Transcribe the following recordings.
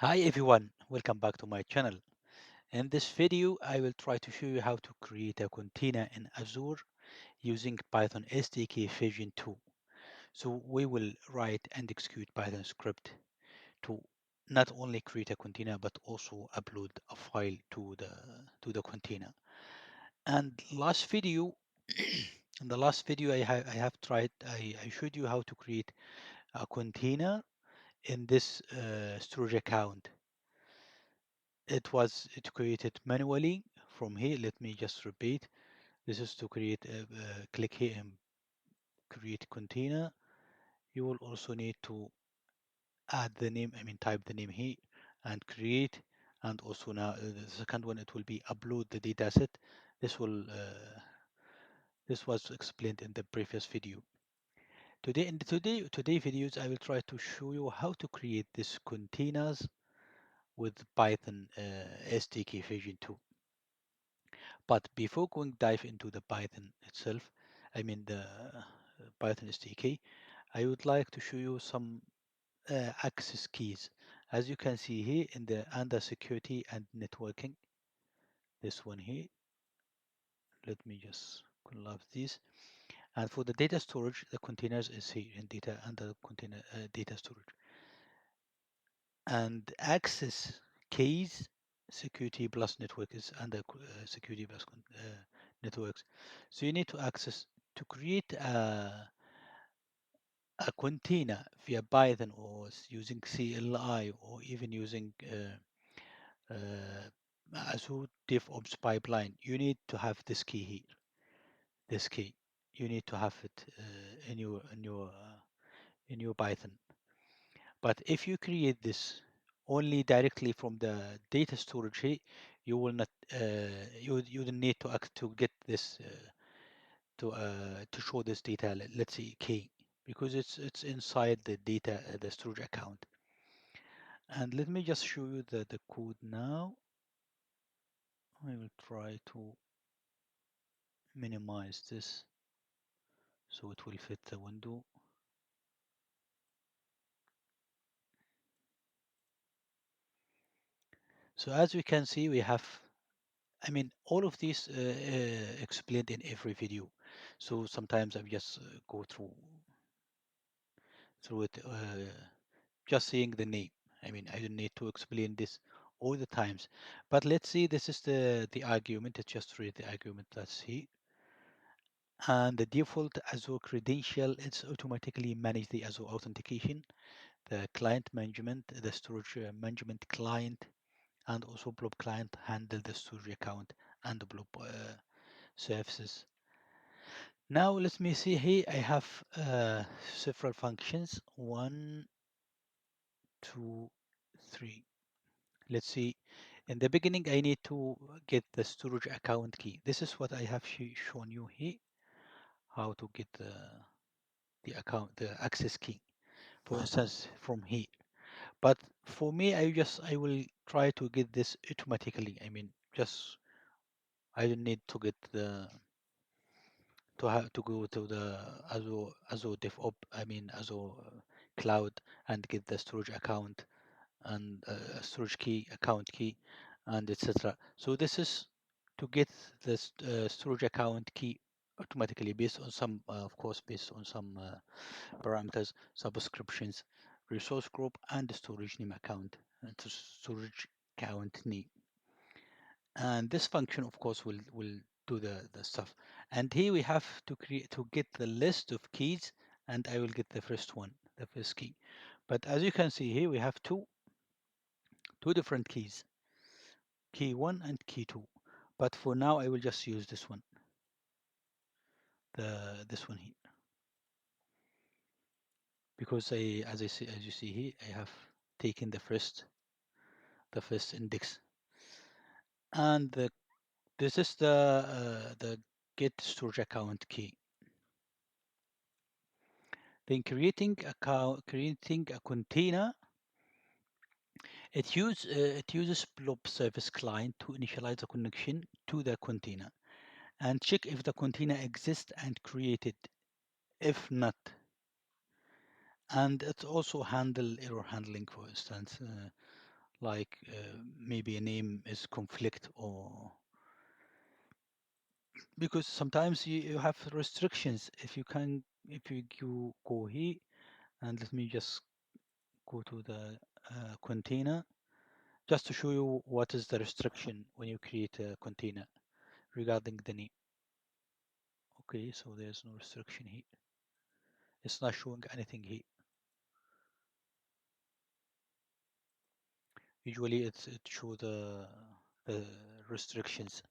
Hi everyone, welcome back to my channel. In this video, I will try to show you how to create a container in Azure using Python SDK version 2. So we will write and execute Python script to not only create a container but also upload a file to the container. And last video, in the last video I showed you how to create a container in this storage account. It created manually from here. Let me just repeat. This is to create click here and create container. You will also need to add the name, type the name here and create. And also now the second one, it will be upload the dataset. This was explained in the previous video. Today in the today videos, I will try to show you how to create these containers with Python SDK version 2. But before going dive into the Python itself, the Python SDK, I would like to show you some access keys. As you can see here in the under security and networking, this one here, let me just collapse this. And for the data storage, the containers is here in data under container data storage. And access keys, security plus network is under security plus networks. So you need to access to create a container via Python or using CLI or even using Azure DevOps pipeline. You need to have this key here. This key, you need to have it in your Python. But if you create this only directly from the data storage here, you will not you don't need to to get this to show this data. Let's say key, because it's inside the data the storage account. And let me just show you the code now. I will try to minimize this so it will fit the window. So as we can see, we have all of these explained in every video. So sometimes I just go through it, just saying the name. I don't need to explain this all the times. But let's see, this is the argument. Let's just read the argument that's here. And the default Azure credential is automatically manage the Azure authentication, the client management, the storage management client, and also Blob client handle the storage account and the Blob services. Now let me see here. I have several functions. One, two, three. Let's see. In the beginning, I need to get the storage account key. This is what I have shown you here. How to get the access key, for instance, from here. But for me, I will try to get this automatically. Just I don't need to get to have to go to the Azure DevOps, Azure cloud, and get the storage account and storage key, account key, and etc. So this is to get this storage account key automatically based on some, of course, based on some parameters, subscriptions, resource group, and storage name account, and storage count name. And this function, of course, will do the stuff. And here we have to create to get the list of keys, and I will get the first one, the first key. But as you can see here, we have two different keys, key 1 and key 2. But for now, I will just use this one, this one here, because as you see here, I have taken the first index. And this is the get storage account key. Then creating a container, it uses Blob service client to initialize the connection to the container and check if the container exists and create it. If not, and it also handle error handling, for instance, like maybe a name is conflict, or because sometimes you have restrictions. If you can, if you go here, and let me just go to the container just to show you what is the restriction when you create a container regarding the name. Okay, so there's no restriction here. It's not showing anything here. Usually it show the restrictions.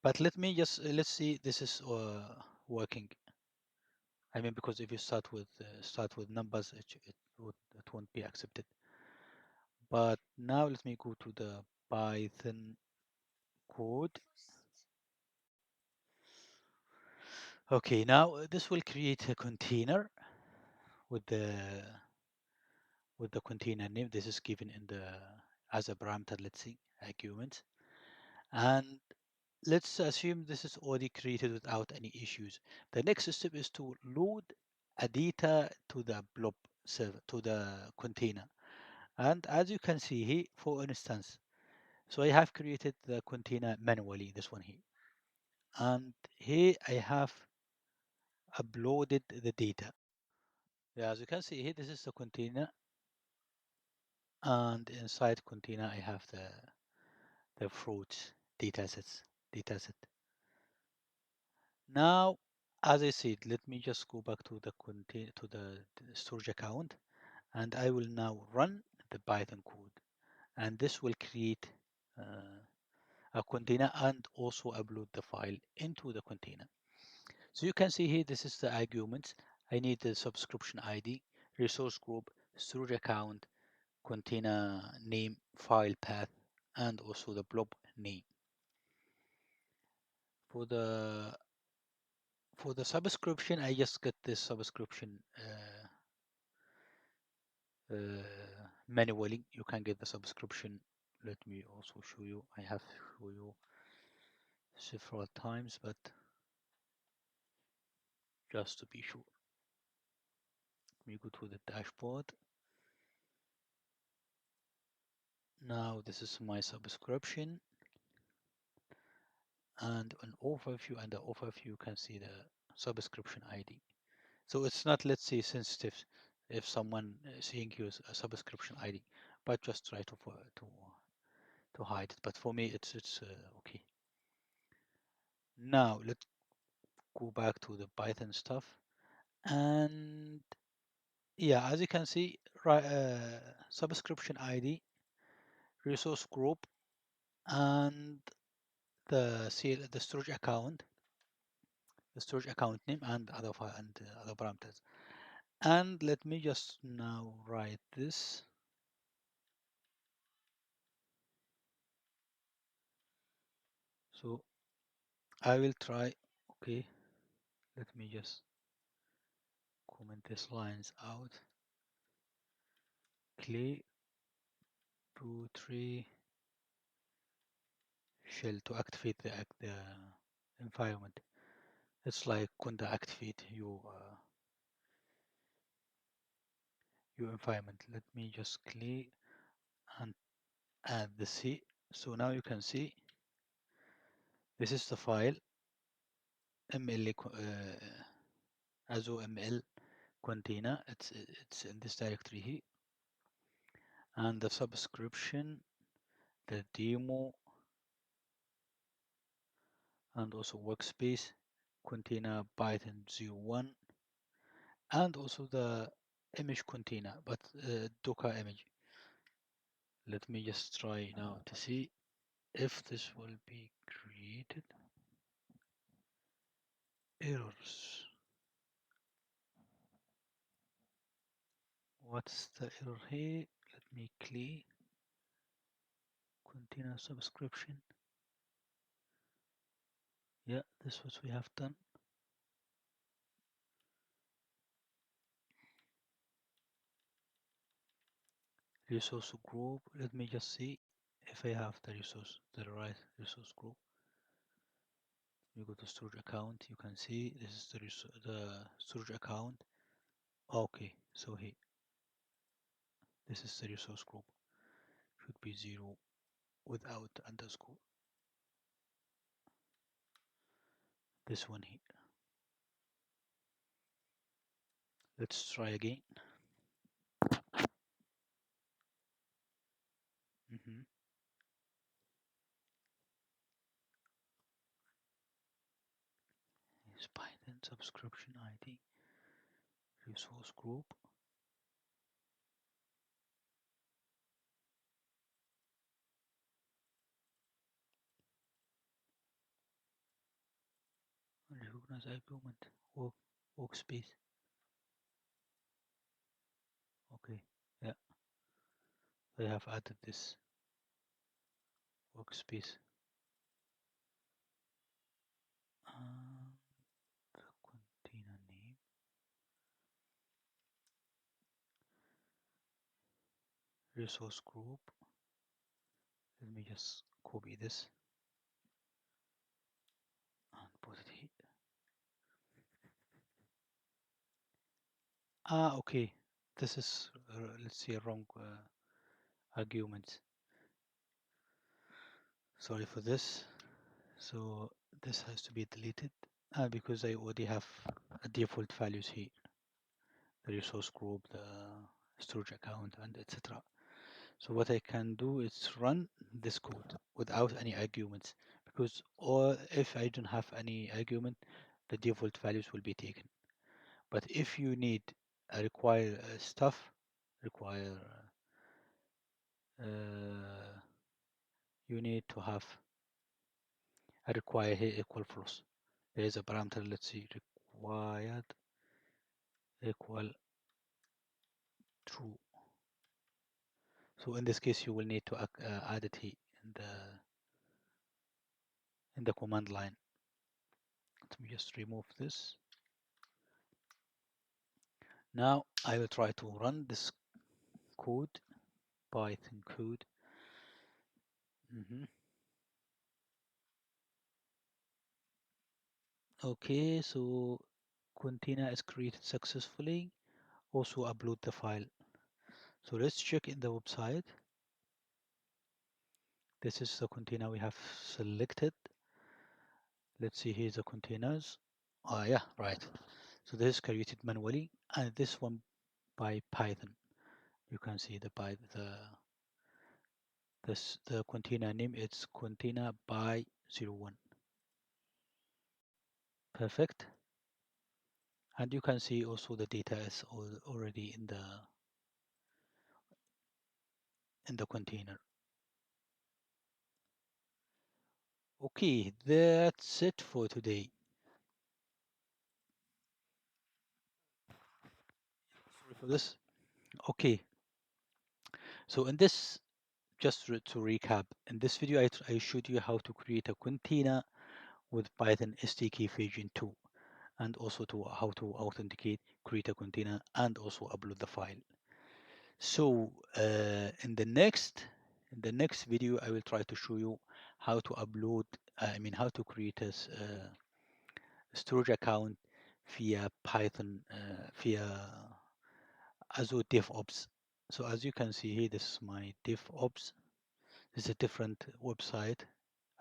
But let me just let's see this is working. I mean, because if you start with numbers, it won't be accepted. But now let me go to the Python code. Okay, now this will create a container with the container name. This is given in the as a parameter, let's see, argument. And let's assume this is already created without any issues. The next step is to load a data to the blob server, to the container. And as you can see here, for instance, so I have created the container manually, this one here. And here I have uploaded the data. Yeah, as you can see here, this is the container. And inside container, I have the fruits dataset. Now, as I said, let me just go back to the contain to the storage account, and I will now run the Python code, and this will create a container and also upload the file into the container. So you can see here, this is the arguments. I need the subscription ID, resource group, storage account, container name, file path, and also the blob name. For the subscription, I just get this subscription manually. You can get the subscription. Let me also show you. I have show you several times, but just to be sure, we go to the dashboard. Now this is my subscription, and an overview, and the overview you can see the subscription ID. So it's not, let's say, sensitive if someone seeing you a subscription ID, but just try to hide it. But for me, it's okay. Now let's go back to the Python stuff, and yeah, as you can see, right, subscription ID, resource group, and the storage account, the storage account name, and other file and other parameters. And let me just now write this. So I will try. Okay, let me just comment these lines out. Clay 2 3 shell to activate the environment. It's like Kunda activate your environment. Let me just click and add the C. So now you can see this is the file ml azoml container. It's in this directory here, and the subscription, the demo, and also workspace container Python 01, and also the image container, but Docker image. Let me just try now to see if this will be created. Errors. What's the error here? Let me click container subscription. Yeah, this was we have done. Resource group. Let me just see if I have the right resource group. You go to storage account. You can see this is the storage account. Okay, so here, this is the resource group. Should be 0 without underscore. This one here. Let's try again. Mm-hmm. Is Python subscription ID resource group. Recognize argument workspace. Okay, yeah, I have added this workspace. The container name. Resource group. Let me just copy this and put it here. Okay. This is, let's see, a wrong argument. Sorry for this. So this has to be deleted because I already have a default values here. The resource group, the storage account, and etc. So what I can do is run this code without any arguments, because or if I don't have any argument, the default values will be taken. But if you need require stuff, require you need to have a require here equal false. There is a parameter, let's see, required equal true. So in this case, you will need to add it here in the command line. Let me just remove this. Now I will try to run this code, Python code. Okay, so container is created successfully. Also upload the file. So let's check in the website. This is the container we have selected. Let's see, here's the containers. Yeah, right. So this is created manually, and this one by Python. You can see the container name. It's container by 01. Perfect. And you can see also the data is already in the container. Okay, that's it for today. Sorry for this. Okay, so in this, just to recap, in this video I showed you how to create a container with Python SDK version 2, and also how to authenticate, create a container, and also upload the file. So in the next video, I will try to show you how to upload, how to create a storage account via Python, via Azure DevOps. So as you can see here, this is my DevOps. This is a different website.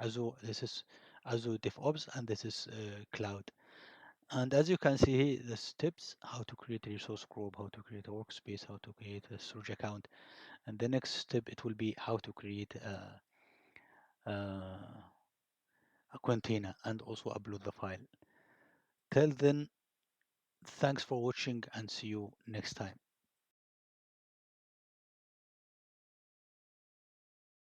Azure, this is Azure DevOps, and this is cloud. And as you can see here, the steps: how to create a resource group, how to create a workspace, how to create a storage account. And the next step, it will be how to create a container and also upload the file. Till then, thanks for watching and see you next time.